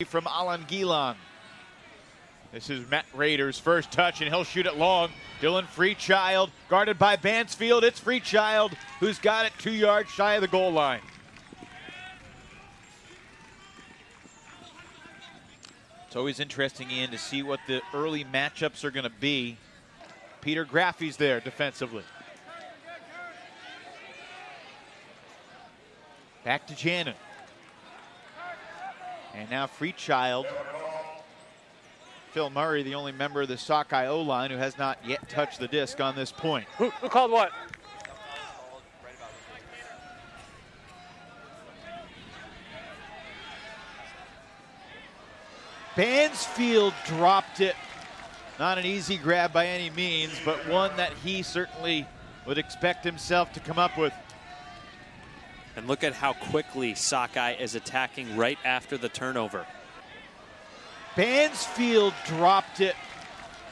from Alan Gilan. This is Matt Rader's first touch, and he'll shoot it long. Dylan Freechild, guarded by Bansfield. It's Freechild who's got it 2 yards shy of the goal line. It's always interesting, Ian, to see what the early matchups are going to be. Peter Graffey's there defensively. Back to Jannon. And now Freechild. Phil Murray, the only member of the Sockeye O-line who has not yet touched the disc on this point. Who called what? Bansfield dropped it. Not an easy grab by any means, but one that he certainly would expect himself to come up with. And look at how quickly Sockeye is attacking right after the turnover. Bansfield dropped it.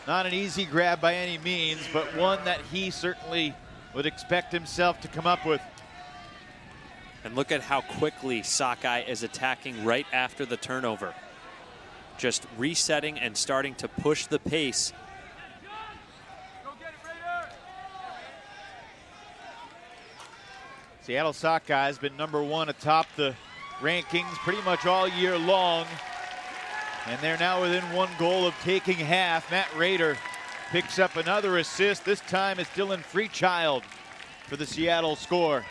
Not an easy grab by any means, but one that he certainly would expect himself to come up with. And look at how quickly Sockeye is attacking right after the turnover. Just resetting and starting to push the pace. Seattle Sockeye has been #1 atop the rankings pretty much all year long. And they're now within one goal of taking half. Matt Rader picks up another assist. This time it's Dylan Freechild for the Seattle score.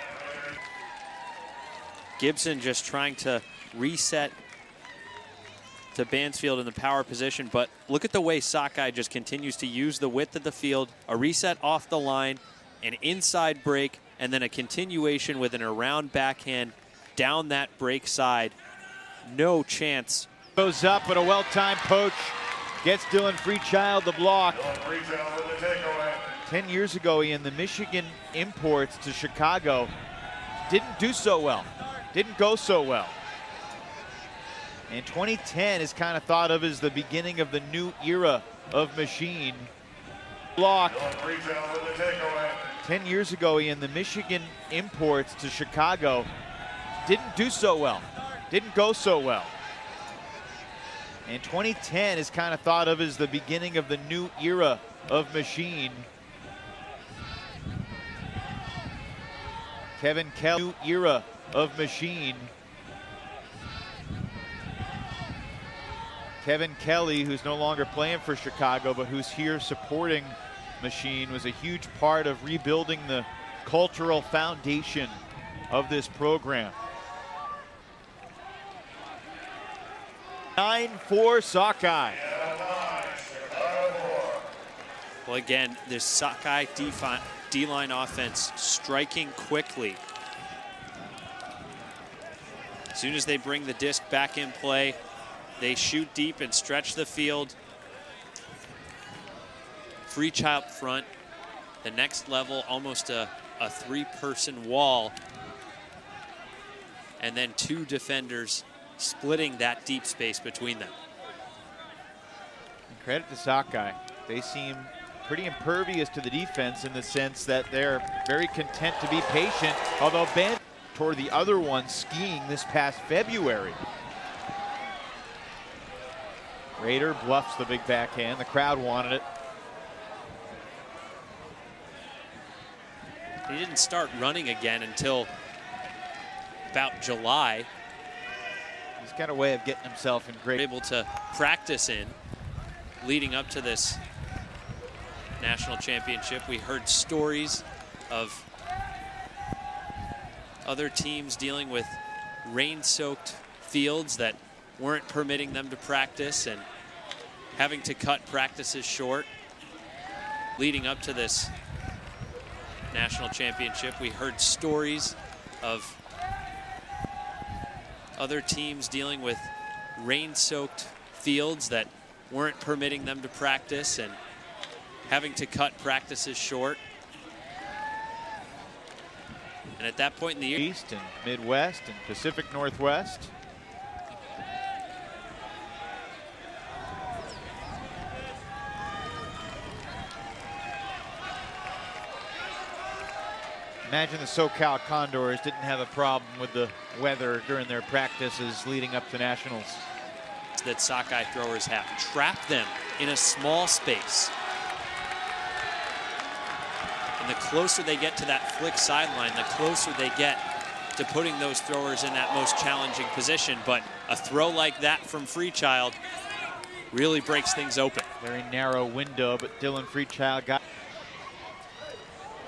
Gibson just trying to reset to Bansfield in the power position, but look at the way Sockeye just continues to use the width of the field, a reset off the line, an inside break, and then a continuation with an around backhand down that break side. No chance. Goes up, but a well-timed poach gets Dylan Freechild the block. 10 years ago, Ian, the Michigan imports to Chicago didn't do so well, didn't go so well. And 2010 is kind of thought of as the beginning of the new era of machine. Block. 10 years ago, Ian, the Michigan imports to Chicago didn't do so well, didn't go so well. And 2010 is kind of thought of as the beginning of the new era of machine. Kevin Kelly, new era of machine. Kevin Kelly, who's no longer playing for Chicago, but who's here supporting Machine, was a huge part of rebuilding the cultural foundation of this program. 9-4 Sockeye. Well, again, this Sockeye D-line offense striking quickly. As soon as they bring the disc back in play, they shoot deep and stretch the field. Freechild front, the next level, almost a three-person wall. And then two defenders splitting that deep space between them. And credit to Sockeye. They seem pretty impervious to the defense in the sense that they're very content to be patient, although Ben toward the other one skiing this past February. Rader bluffs the big backhand. The crowd wanted it. He didn't start running again until about July. He's got a way of getting himself in great. Able to practice in leading up to this national championship. We heard stories of other teams dealing with rain-soaked fields that weren't permitting them to practice and having to cut practices short. Leading up to this national championship, we heard stories of other teams dealing with rain-soaked fields that weren't permitting them to practice and having to cut practices short. And at that point in the year, East and Midwest and Pacific Northwest. Imagine the SoCal Condors didn't have a problem with the weather during their practices leading up to nationals. that Sockeye throwers have. Trap them in a small space. And the closer they get to that flick sideline, the closer they get to putting those throwers in that most challenging position. But a throw like that from Freechild really breaks things open. Very narrow window, but Dylan Freechild got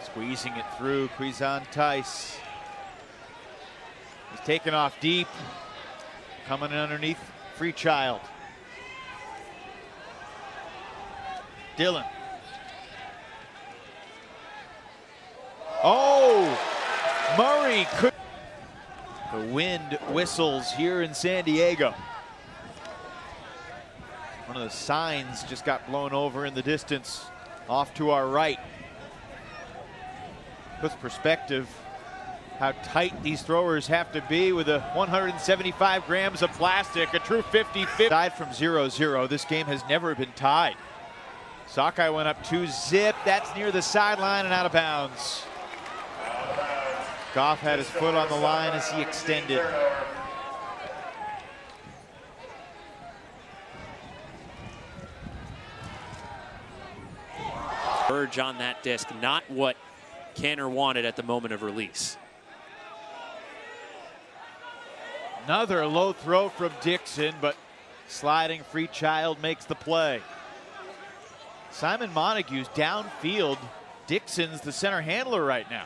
squeezing it through. Quizan Tice. He's taken off deep. Coming underneath Freechild. Dylan. Oh! Murray could. The wind whistles here in San Diego. One of the signs just got blown over in the distance off to our right. Puts perspective how tight these throwers have to be with a 175 grams of plastic, a true 50-50. Tied from 0-0, this game has never been tied. Sockeye went up 2-zip, that's near the sideline and out of bounds. Goff had his foot on the line as he extended. Verge on that disc, not what Canner wanted at the moment of release. Another low throw from Dixon, but sliding Freechild makes the play. Simon Montague's downfield. Dixon's the center handler right now.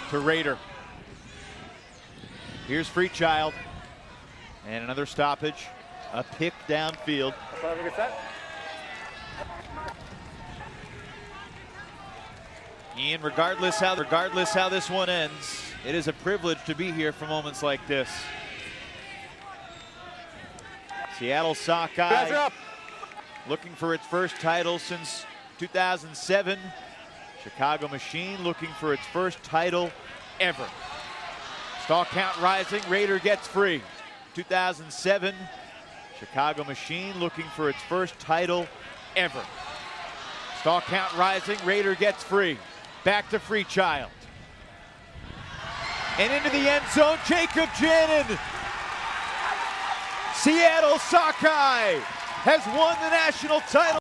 To Raider. Here's Freechild. And another stoppage. A pick downfield. Ian, regardless how this one ends, it is a privilege to be here for moments like this. Seattle Sockeye looking for its first title since 2007. Chicago Machine looking for its first title ever. Stall count rising, Raider gets free. 2007, Chicago Machine looking for its first title ever. Stall count rising, Raider gets free. Back to Freechild. And into the end zone, Jacob Janin. Seattle Sockeye has won the national title.